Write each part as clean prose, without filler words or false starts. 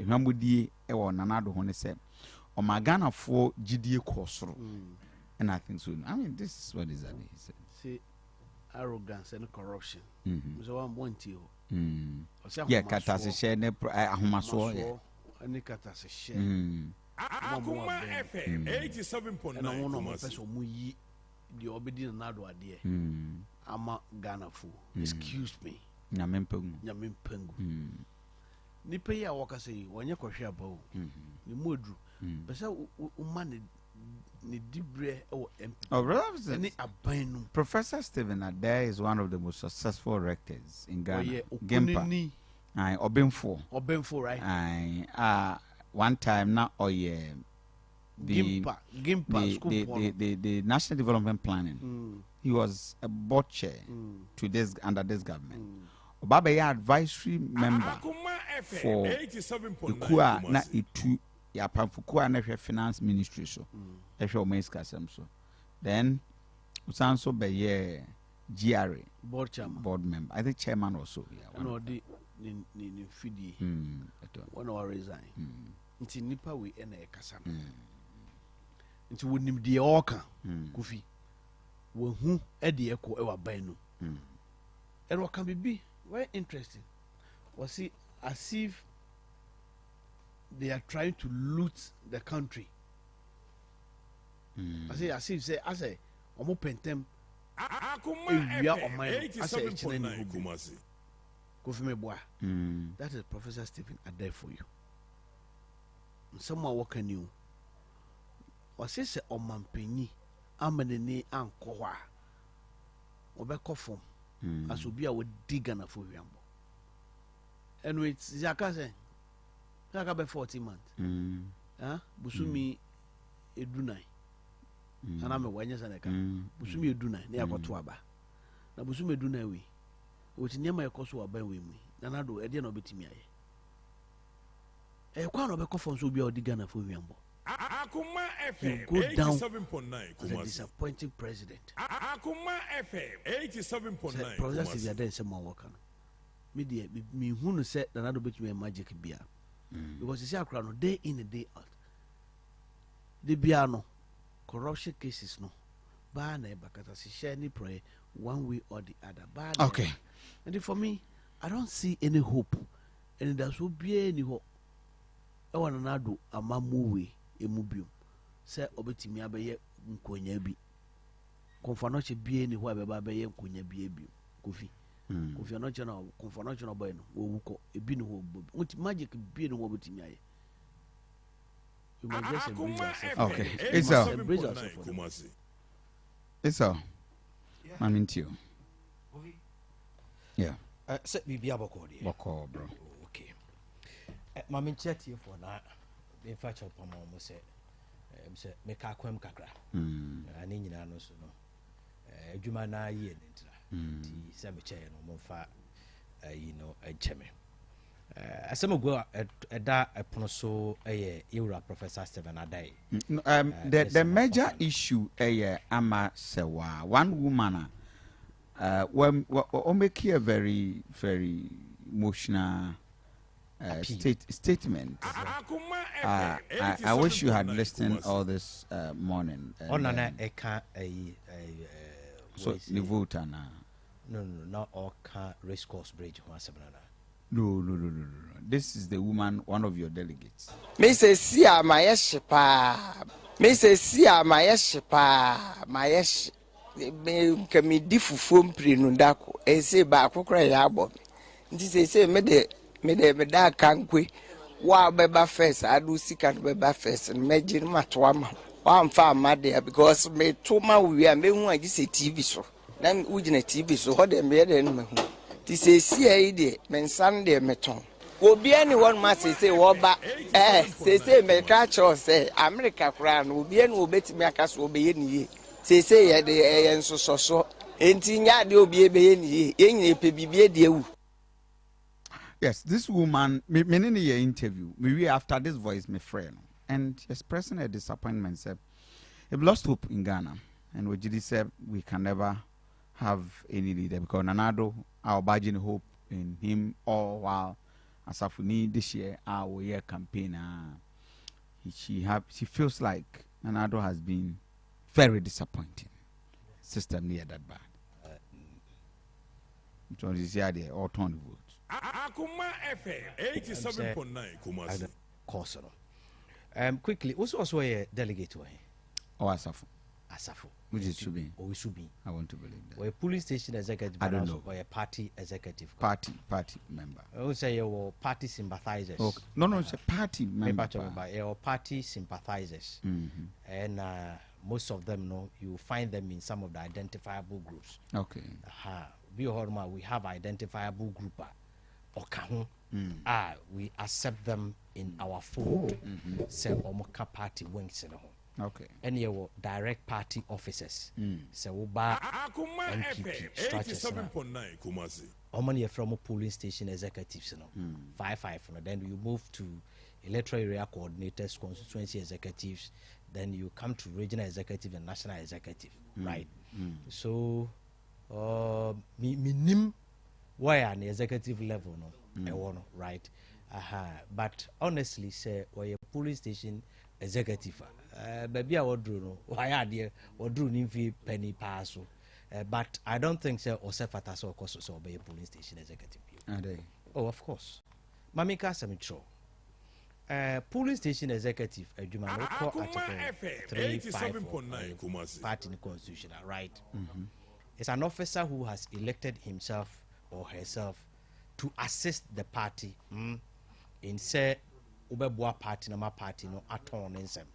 hwamudie e wo nanado ho ne se o magana for gidie kosoro. And I think so. I mean, this is what is that he said. See, arrogance and corruption. So I'm wanting you. Yeah, katase share ne ahomaso yeah. Any katase share. Akoma FM 87.9. And I want to person mu yi the obedient nado ade. Ama Ghana fu. Excuse me. Nyamempengu. Nipa ya waka say wanya kwhwe abawo. Ni modru. Besa umane ni dibre o MP. Professor Stephen Adair is one of the most successful rectors in Ghana. Gempa. Obenfo, right? One time now, the National Development Planning. He was a board chair to this under this government. Obaba advisory member for Ikua na itu ya pamfukua na finance ministry so. Ehwe o so. Then usanso be GRA board member. I think chairman also. Yeah. No, the ni fidi. One or resign. Nti nipa we ena ekasa. Nti wonim de oka Kofi. Wo hu e de ekọ e wa ban no. And what can be very interesting. Was see as if they are trying to loot the country. I say as if say omo pentem Akoma FM Kofi meboa. That is Professor Stephen Adair for you. Someone working you. Was say omampenyi amanene anko hwa. Obekọ form. As will be our digger na for Yambo. And with Zakase, Zakabe 40 months. Busumi Edunai. And I'm a wanyas and I can. Busumi Edunai, near Kotuaba. Now Busumi Edunai, we, which near my coso by with me. Nanado, Edian Obitimia. A quan of a coffin will be our digger na for Yambo. Akoma FM 87.9 as a disappointing president. Akoma FM 87.9. Professor Sylvia then say more work. Me who said that I do bet me a magic beer. Because you see a crown day in a day out. The piano corruption cases no. Bana bakata si share ni pray one way or the other. Bad. Okay. And for me, I don't see any hope. And there will be any hope. I want to do a mamu emubium say obetimi abeye nkonya bi konfanoche bie ni ho abeba abeye nkonya bie bi Kofi Kofi anoche na konfanoche no boy no wo wuko ebi ni ho bobi unti magic bie ni ho obetimi aye you must just embrace yourself. Okay, it's all I'm into you. Yeah, set me be aboko bro. Okay, mama chat you for that. In fact, Pama almost said, make a quem cacra. And in no so no. Jumana ye and cemetery no more far, a cheme. As some go at that upon so a era Professor Stephen Adair. The major issue ama sewa one woman when make a very emotional statement. I wish you had listened all this morning. So the voter now. No, not all car race course bridge. No. This is the woman, one of your delegates. Mrs. Sia Mayeshipa. Mrs. Sia Mayeshipa. Mayesh. Me difu fom prinundako. Say back for cry abo. This is say me da kankwe wa beba first adu sika beba first imagine matwama wa mfa amade because me toma we me hu agise TV so na ugina TV so ho de me de no me hu ti se si ai de me nsan de meton obi ani won ma se wo ba se me ka cho se America kura no obi ani obetimi aka so obeye ni ye ye de enso so enti nya de obi ebeye ni ye enyine pe bibie de ewu. Yes, this woman, in your interview, maybe after this voice, my friend, and expressing a disappointment, said, "I've lost hope in Ghana," and we just said we can never have any leader because Nanado, our budget hope in him all while asafuni this year our year campaign she feels like Nanado has been very disappointing. System near that bad. So this year they all turn the votes. Akoma FM 87.9 Kumasi. Course. Quickly, also a delegate way. Oh, Asafu. Which is should be. Or we should be. I want to believe that. Or a police station executive. I don't know. Or a party executive. Party member. I would say your party sympathizers. Okay. No, it's a party member. Your party sympathizers. And most of them, you find them in some of the identifiable groups. Okay. We have identifiable group. We accept them in our fold. Say Omoka party wings in home. Okay. And your direct party officers. So NPP structures. 87.9 Kumasi. Omani from a polling station executives. 5-5. Then you move to electoral area coordinators, constituency executives. Then you come to regional executive and national executive. Right. So minim why an executive level right. But honestly say why a police station executive baby I would do why are there or do nimfi penny pass but I don't think so or sefata so cost so be a police station executive. Oh, of course. Mamika Samitro. Police station executive Adumano Article 357.9 part in the constitution, right? It's an officer who has elected himself or herself to assist the party in say ubeboa party na ma party no aton nsem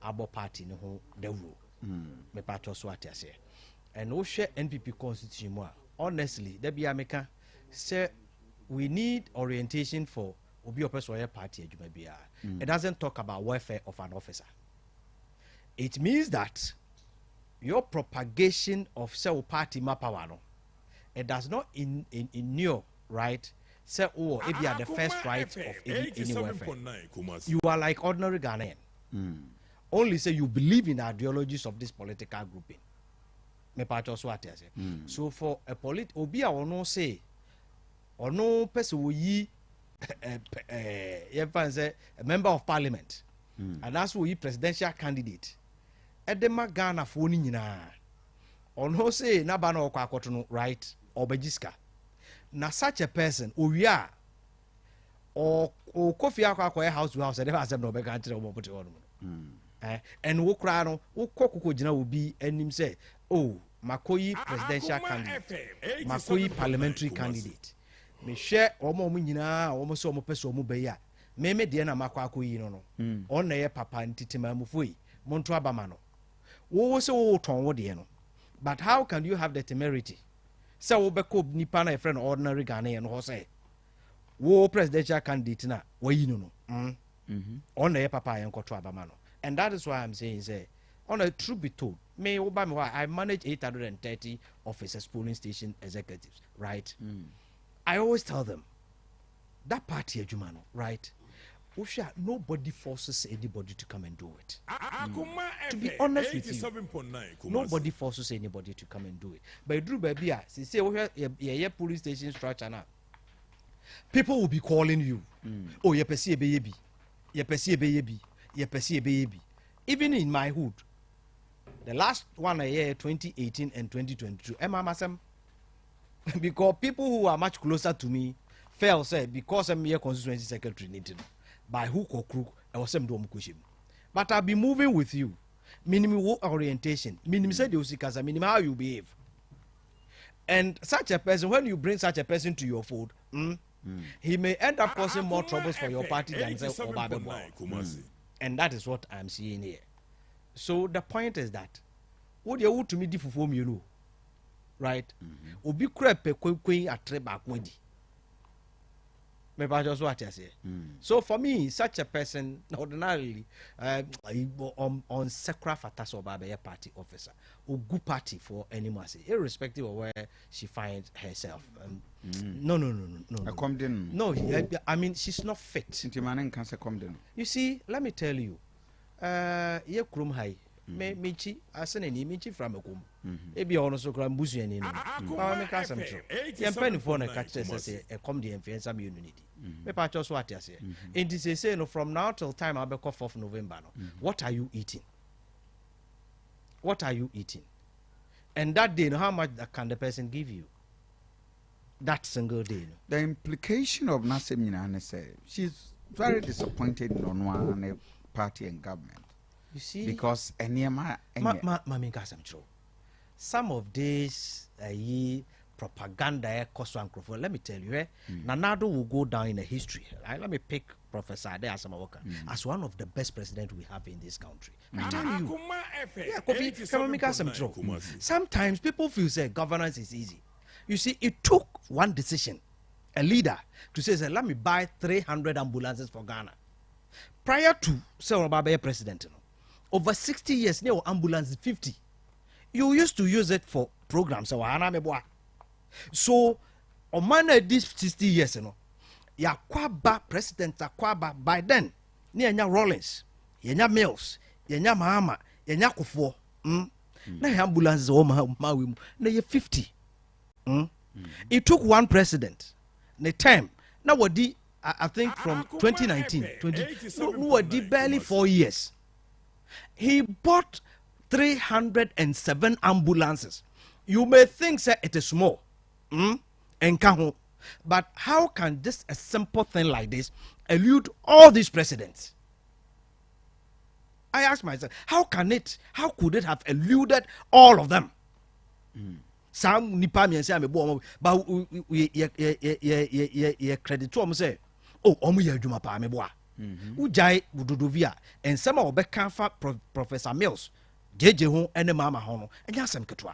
abo party no ho the rule me pato so atiase and o share NPP constitution mo honestly there be ameka say we need orientation for obi opese party adwuma bia. It doesn't talk about welfare of an officer. It means that your propagation of cell party mapawano, it does not in your right say if you are the first right of any welfare. You are like ordinary Ghanaian. Only say you believe in the ideologies of this political grouping. Me part also what I say. So for a obi a ono say ono person wo yi a member of parliament and that's who presidential candidate edema Ghana for ni nyina ono say na ba na okwa akoto no right obagiska na such a person owia or Kofi akwa house to house never accept no be kan kire o mopote ho no and wo kra no wo kokoko gina obi anim say makoyi presidential candidate makoyi parliamentary candidate me share omo nyina omo so omo pese omo beya me de na makwa akoyi no on na ye papa ntitima mufoi monto abama no wo se wo ton wo de no but how can you have the temerity say wo be ko nipa na friend ordinary Ghanaian no say wo presidential candidate na wayi no on na ye papa yen koto abama no and that is why I'm saying say on a truth be told me I manage 830 officers polling station executives right. I always tell them that party Ejumano, right? Nobody forces anybody to come and do it. To be honest with you, nobody forces anybody to come and do it. But Drew Baby, say we police station structure now. People will be calling you. Oh, you perceive a baby, you perceive a baby, you perceive a baby. Even in my hood, the last one a year, 2018 and 2022, Masam. Because people who are much closer to me felt say because I'm here constituency secretary needed by hook or crook I was some but I'll be moving with you minimum orientation minimum say the minimum how you behave and such a person when you bring such a person to your fold he may end up causing more troubles for your party than say and that is what I'm seeing here. So the point is that what you to me different from you know right obi kura pe kwen atre ba kwadi me ba just what I say. So for me such a person ordinarily on secra fataso ba be party officer or good party for anyone say irrespective of where she finds herself no I mean she's not fit. You see let me tell you ye krum hai mechi asene ni mechi from Akoma ebi ono so kra mbusu ani no ma me ka sam tro ye mpani for na catch say e come the influencer me unity me pa cho so atiase and this say no from now till time abeko 4th November no what are you eating and that day no, how much can the person give you that single day no? The implication of Nasemina say she's very disappointed in one party and government. You see, because some of these propaganda let me tell you, Nanado will go down in the history. Right? Let me pick Professor Ade Asamawoka as one of the best presidents we have in this country. I tell you, Kofi, sometimes people feel say governance is easy. You see, it took one decision, a leader, to say, let me buy 300 ambulances for Ghana. Prior to Senator president, over 60 years, now ambulance 50. You used to use it for programs. So, on these 60 years, Yakwaba president Yakwaba by then, near Rollins, Yenya Mills, Yenya Mahama, Yenya Kofi. Na ambulances na 50. It took one president. The time now what I think from 2019, barely 4 years. He bought 307 ambulances. You may think that it is small, but how can just a simple thing like this elude all these presidents? I ask myself, how could it have eluded all of them? Some nipa me say me bo but we credit to say oh omo ya adwuma pa me bo a ujai bududovia and some of beka fa Professor Mills jeje ho ene mama ho no enya asem ketwa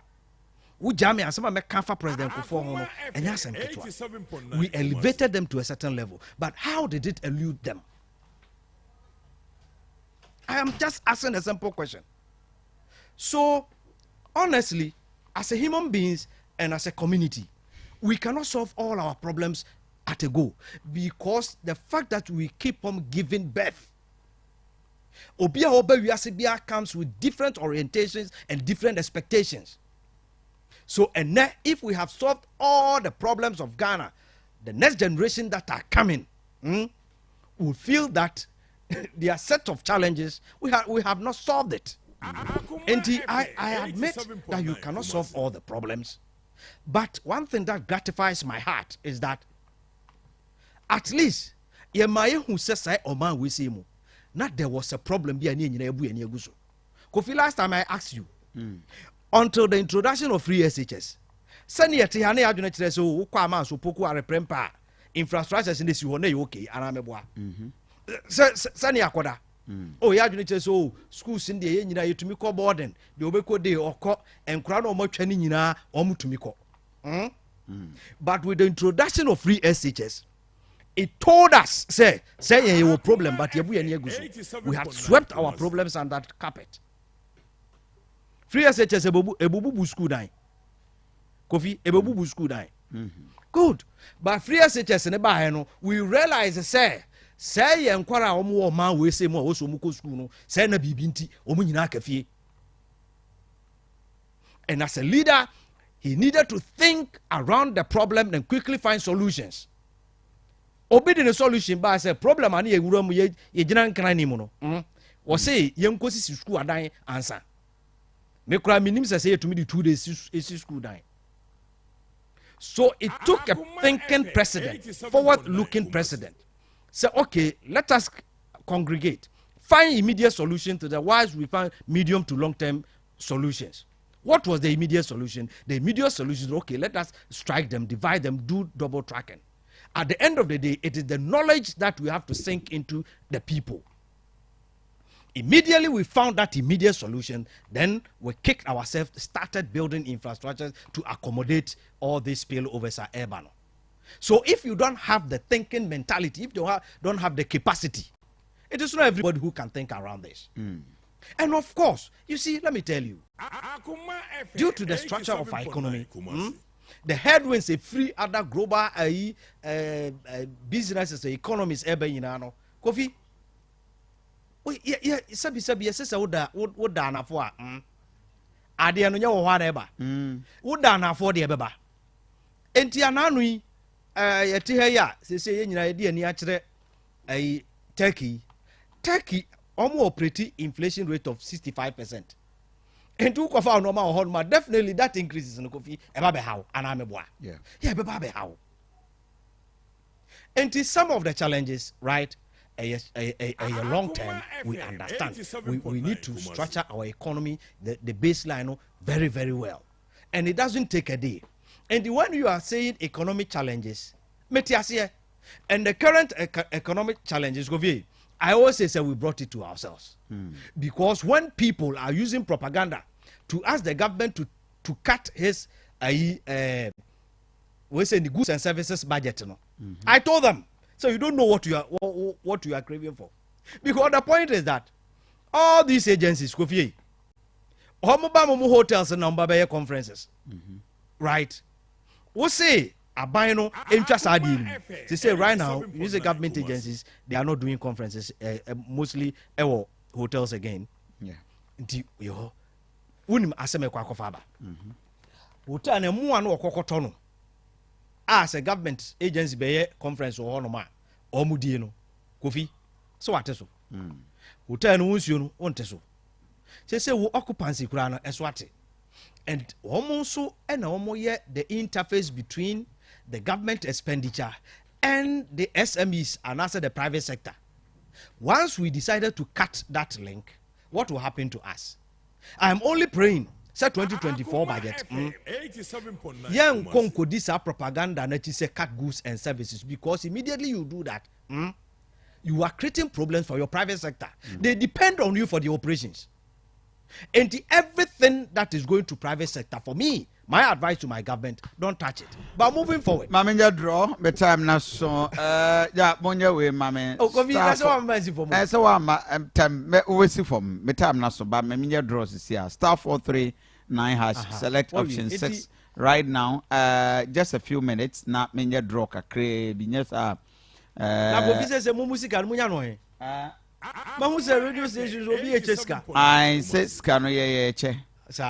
ujai me asem me ka fa President Kofi ho no enya asem ketwa. We elevated them to a certain level, but how did it elude them? I am just asking a simple question. So honestly, as a human beings and as a community, we cannot solve all our problems at a go because the fact that we keep on giving birth. Obia Oba comes with different orientations and different expectations. So, and now if we have solved all the problems of Ghana, the next generation that are coming will feel that their set of challenges, we have not solved it. And I admit that you cannot solve all the problems, but one thing that gratifies my heart is that at least who says Oman we see mu not there was a problem be any Kofi, last time I asked you until the introduction of free SHS sani yete hane adwene kire so kwa ma so poku are prempa infrastructures in this you okay anameboa sani akoda oh ya adwene kire so schools in the nyina yetumi ko boarding de obeko de okọ enkura na omotwa ni nyina omutumi ko but with the introduction of free SHS it told us say you have a problem but we had swept our problems under the carpet. Free SHS ebubu school die Kofi ebubu school die good but free SHS ne ba no we realize say enkwara omo man we say mo so muko school no say na bibi nti omo nyina akafie. And as a leader he needed to think around the problem and quickly find solutions. Obedi the solution ba say problem ani ewura mu ye gina nkran ni mu no wo say yenkosi school adan answer me kura minim say yetumi di 2 days school dan. So it took a thinking president, forward looking president. Say okay, let us congregate, find immediate solution to the whilst we find medium to long term solutions. What was the immediate solution? The immediate solution is okay, let us strike them, divide them, do double tracking. At the end of the day, it is the knowledge that we have to sink into the people. Immediately we found that immediate solution, then we kicked ourselves, started building infrastructures to accommodate all these spillovers at urban. So if you don't have the thinking mentality, if you don't have the capacity, it is not everybody who can think around this. And of course, you see, let me tell you, due to the structure of our economy, the headwinds a free other global businesses, economies, Kofi, yeah, sabi yesesa woda anafo a ade no nya wo hwa na eba woda anafo de ebeba enti ananu yi yete ha ya sese ye nyina ye de ani a kire Turkey almost operating inflation rate of 65%. And two kofa no ma definitely that increases in Kofi eba be how anameboa. Yeah, be how. And some of the challenges, right? A long term, we understand. We need to structure our economy, the baseline, very, very well. And it doesn't take a day. And when you are saying economic challenges, and the current economic challenges, I always say we brought it to ourselves. Because when people are using propaganda to ask the government to cut his we say the goods and services budget, I told them, so you don't know what you are craving for. Because the point is that all these agencies, Kofi, hotels and conferences, right? We say abino interest they say right now use the government agencies, they are not doing conferences, mostly hotels again. Yo unim aseme kwa kofaba hotel na mu anu okokoto no as a government agency be conference o no ma omudie no Kofi so wate so hotel no wonsuo no wonte so say wo occupancy kura no eso ate and almost and ye the interface between the government expenditure and the SMEs and also the private sector. Once we decided to cut that link, what will happen to us? I am only praying say 2024 budget young konko this propaganda na say cut goods and services, because immediately you do that you are creating problems for your private sector. They depend on you for the operations. And everything that is going to private sector, for me, my advice to my government, don't touch it. But moving forward, Mamenja draw the time now, so yeah, monja we mame. Oh, Kofi, that's what I'm asking for. So I'm time me always see from me time now, so but mamenja draws is here. Star 439 hash select option 6 right now. Just a few minutes. Na menja draw kakre binyes na Kofi says mo music and munya no he. Ma who say radio stations will be a cheska. I say scano ye che. Sir.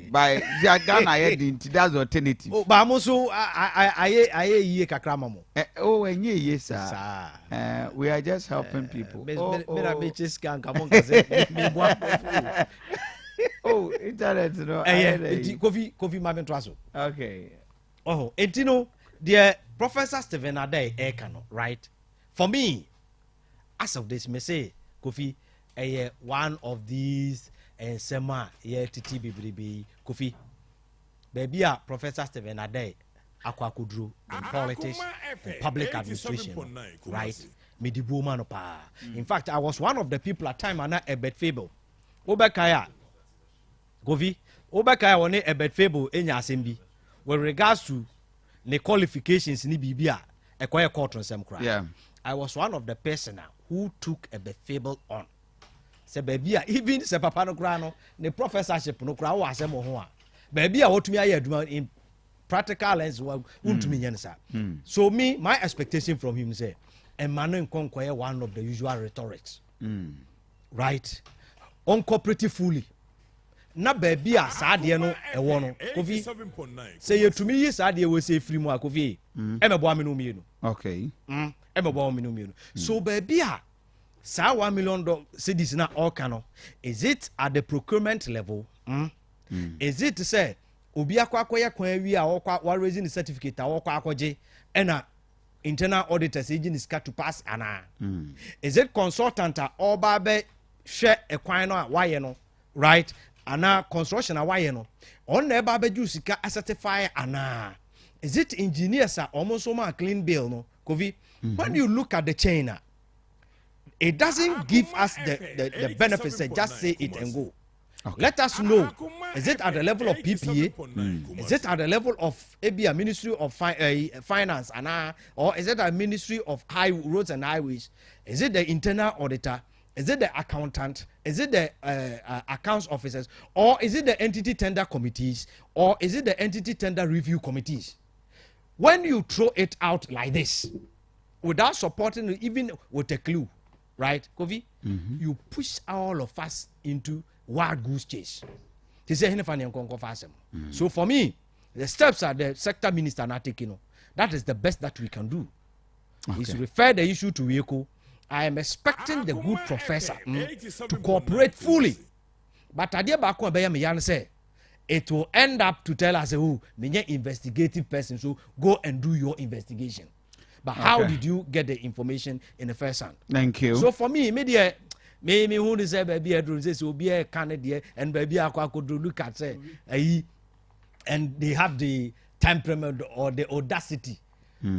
By Ghana that's alternative. Oh, ba mo so I ye kakra mamo. Oh, and yes, sir. We are just helping people. Me na be cheska come on kaze. Oh, internet no. Kofi ma ben traso. Okay. Oh, etino the Professor Stephen Adai Ekano, right? For me, as of this, me say Kofi, one of these and sema TTB Kofi, baby, Professor Stephen Adai Akwa Kudru in politics and public administration, right? Medibu manopa. In fact, I was one of the people at time and a bed fable. Obekaya Kofi, Obekaya one a bed fable in Yasimbi with regards to the qualifications ni bibia a court on some crime. Yeah. I was one of the person who took a fable on. Se baby, even se papa no grano, the professorship no cra was a moa. Baby, I want to me in practical lens won't me yensa. So me, my expectation from him say, and man conquer one of the usual rhetorics. Right? Uncooperative fully. Na baby a sadie no e wo no Kofi say you to me sadie we say free mu a Kofi e me bo amenu mi no okay e me bo amenu mi no so baby a sa $1 million cedis na all cano is it at the procurement level is it to say obi akwa wi a wa raising the certificate a wakwa akoje e na internal auditors agency to pass ana is it consultant or ba be hwe ekwan no a waye no right. Ana construction awaye no on na eba beju sika certify ana is it engineers are almost so clean bill no Kofi when you look at the chain it doesn't give us the benefits just say it and go. Let us know, is it at the level of PPA? Is it at the level of ABA Ministry of Finance or is it a Ministry of Roads and Highways? Is it the internal auditor? Is it the accountant? Is it the accounts officers? Or is it the entity tender committees? Or is it the entity tender review committees? When you throw it out like this, without supporting it, even with a clue, right, Kofi? You push all of us into wild goose chase. So for me, the steps that the sector minister are taking, that is the best that we can do. Is refer the issue to Weko. I am expecting the good professor to cooperate fully. But I say it will end up to tell us, oh, me investigative person, so go and do your investigation. But how did you get the information in the first hand? Thank you. So for me, media, me who say baby address will be a candidate and baby I could look at say, and they have the temperament or the audacity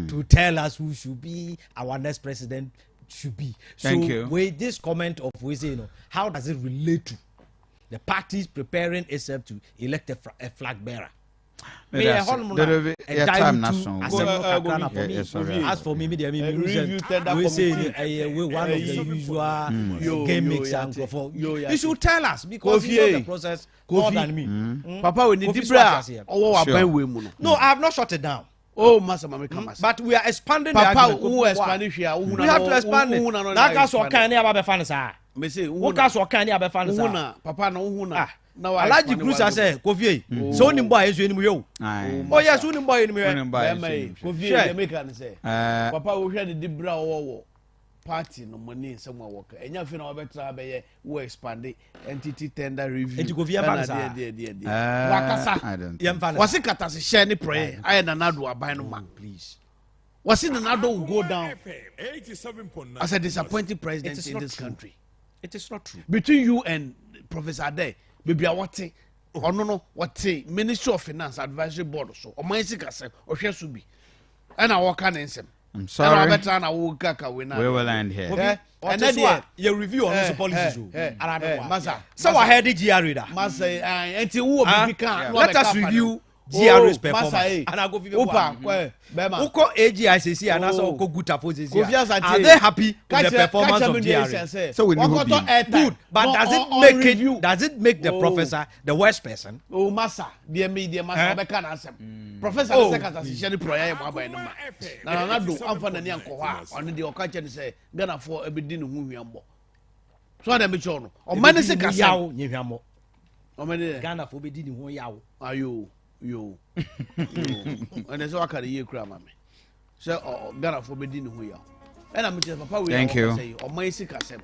to tell us who should be our next president should be. Thank you. With this comment of we say, how does it relate to the parties preparing itself to elect a flag bearer? As for me, we say one of the usual gimmicks and for you should tell us because you know the process more than me. Papa, we need to no, I have not shut it down. Oh, Master Mami, but we are expanding Papa, the argument. who expanded here? We have to expand it. That's what can you have a fan, sir? Me say, what can you have a fan, sir? Papa, no, una. Now I like the cruise. I say, Kofi. So ni boy is in you. Oh yes, so ni boy in me. Kofi, the make and say, Papa, we hear the Debra party no money somewhere worker. And you feel no better be we expand the entity tender review. And to Kofi fan, sir. Wakasa. Was it katase share ni prayer? I and another buy no man, please. Was it another will go down as a disappointing president in this country? It is not true. Between you and Professor Ade, baby, what or no, what Ministry of Finance Advisory Board or so, or my sick as or share should be. And I walk on in some. I'm sorry. We will end here. And then you review on the policies. So I heard the GR reader. Let us review GR's performance. And I go for Uko AGICC and also Uko Guta for this year. Are they happy with the performance of GR? So we know good, but does it make the professor the worst person? Oh, Massa, dear me, dear Massa, Professor Secretary, Shelly Proya, now I do Alpha and Yanko on the occasion say, Gonna for a bedin who we are more. So I'm a channel. Or Manisa Yao, Yamo. Or many Ghana for bedin who yao. Are you? You and there's all kind of year cram, mammy. So, Ghana for bedin who you are. And I'm just Papa. Thank you. Or my sick as him.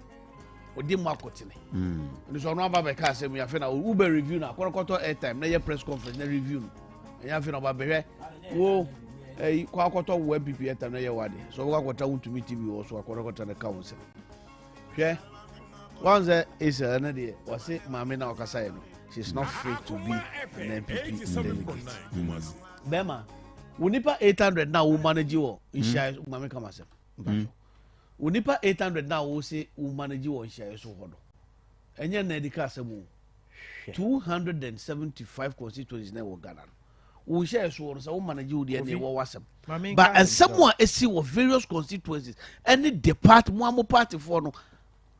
Or dim marketing. And there's no Baba Cassam. We have found Uber review now. Quarter airtime, no press conference, no review. And you have found Baba. Oh, a quarter web PP at another wadi. So, what I want to meet you also a quarter the council. Yeah. Once there is another, was it Mammy now Casano? She's not free to be an MPP delegate. Bema, Unipa 800 now will manage you in shares. Mammy come as Unipa 800 now will say will manage you in shares. And you're Nedicasamo 275 constituencies never Ghana. We share swords, I will manage you the end was but and someone is see what various constituencies any department one party for no.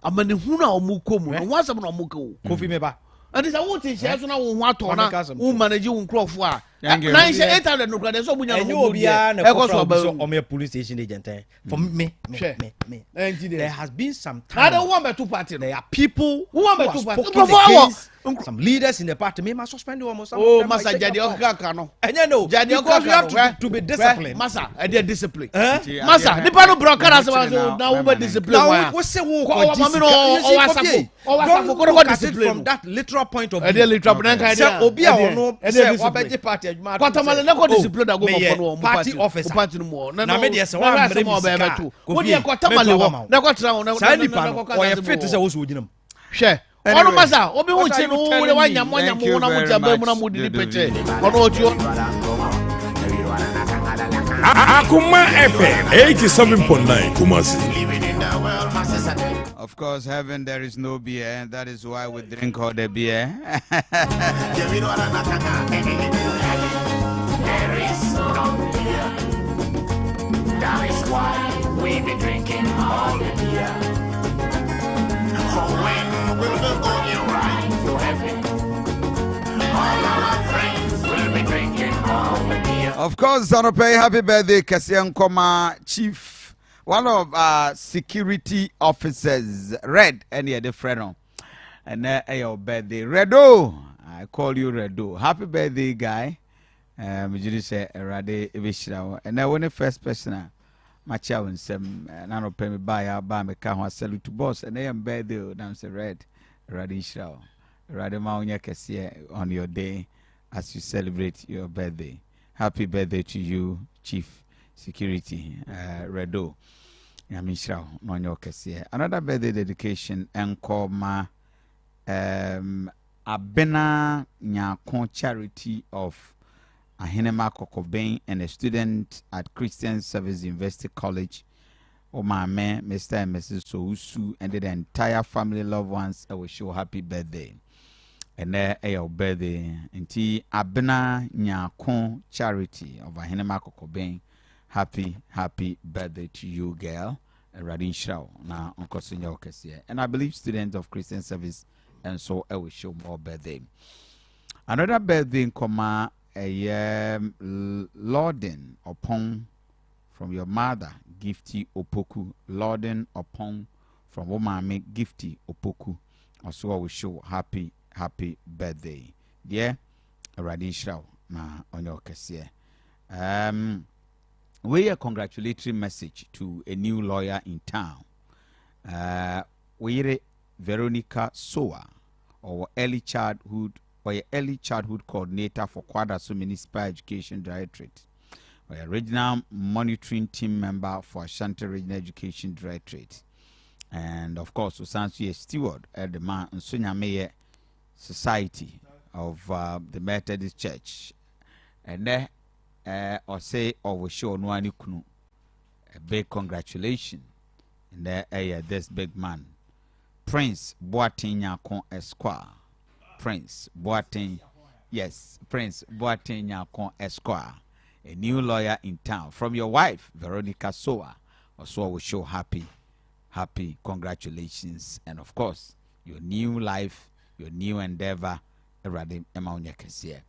I'm a Huna or Mukomu, and once I'm not Muko. Kofi Meba. And it's a what is shares on what on who manage you in Crawford. 800 no credit, so we know be a police station agent. For me. There has been some time. I don't want my two party. There are people who want two party. Some leaders in the party may suspend almost. Oh, Massa Jadiokano. And you know, because we have to be disciplined. Massa, I did discipline. Massa, the Pano Brocaras now over discipline. What's the discipline from that literal point of view? Obia or no, party. Party officer. Na media se wa mre mi sika. Wo de kwatamale wo. Na kwatra wo na o ye fit se wo so ginam. Hwe. Ono masa, obi hu chi no wo le wanya monya mo na mo jaba mu na mo di peche. Ono ojo. Akoma FM 87.9 Kumasi. Of course, heaven there is no beer. That is why we drink all the beer. There is no beer. That is why we be drinking all the beer. For when we'll be going right to heaven, all our friends will be drinking all the beer. Of course, Sanope, happy birthday, Kasian Koma, Chief. one of our security officers, Red, any other friend, and your birthday, Redo. I call you Redo. Happy birthday, guy. You say Rade Vishra, and I want the first person. My child and some, and I don't pay me buy me car. I sell it to boss, and I am birthday. Now say Red, Radishra, Rademaunya on your day as you celebrate your birthday. Happy birthday to you, Chief Security, Redo. Yamishra, on your case. Another birthday dedication, Akoma, Abena Nyakon Charity of Ahenema Kokoben and a student at Christian Service University College. Oh, my man, Mr. and Mrs. Sousu, and the entire family, loved ones, I wish you a happy birthday. And there, your birthday, and Abena Nyakon Charity of Ahenema Kokoben. Happy birthday to you, girl. Radin Shrao, now Uncle Senior Kessie. And I believe students of Christian Service, and so I wish you more birthday. Another birthday in Koma, a Lording upon from your mother, Gifty Opoku, Lording upon from woman, Gifty Opoku. Also, I wish you happy birthday. Dear Radin Shrao, now on your Kessie. We a congratulatory message to a new lawyer in town. We Veronica Soa, or early childhood coordinator for Kwadaso Municipal Education Directorate, or a regional monitoring team member for Asante Regional Education Directorate, and of course, Asante a steward at the Man Nsunya Mayor Society of the Methodist Church, and there. Or say or we show no one kunu a big congratulations in the this big man Prince Boateng Nyakon Esquire. Prince Boateng Nyakon Esquire, a new lawyer in town, from your wife Veronica Soa. Also we show happy congratulations, and of course your new life, your new endeavor. Erade Emaunya Kesie.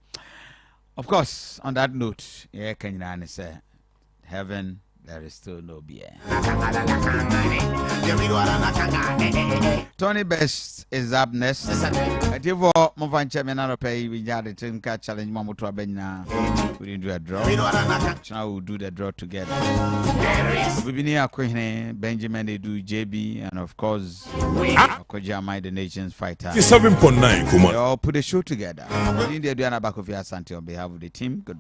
Of course, on that note, yeah, can you say, heaven, there is still no beer. Tony Best is up next. At you for Movancha Menaro Pay, we got the Tinka Challenge Mamutua Bena. We didn't do a draw. Now we'll do the draw together. We've been here, Queen Benjamin, they do JB, and of course, Kojamai, the nation's fighter. 7.9, They all put a show together. In the Aduanaba Kofi Asante on behalf of the team. Good morning.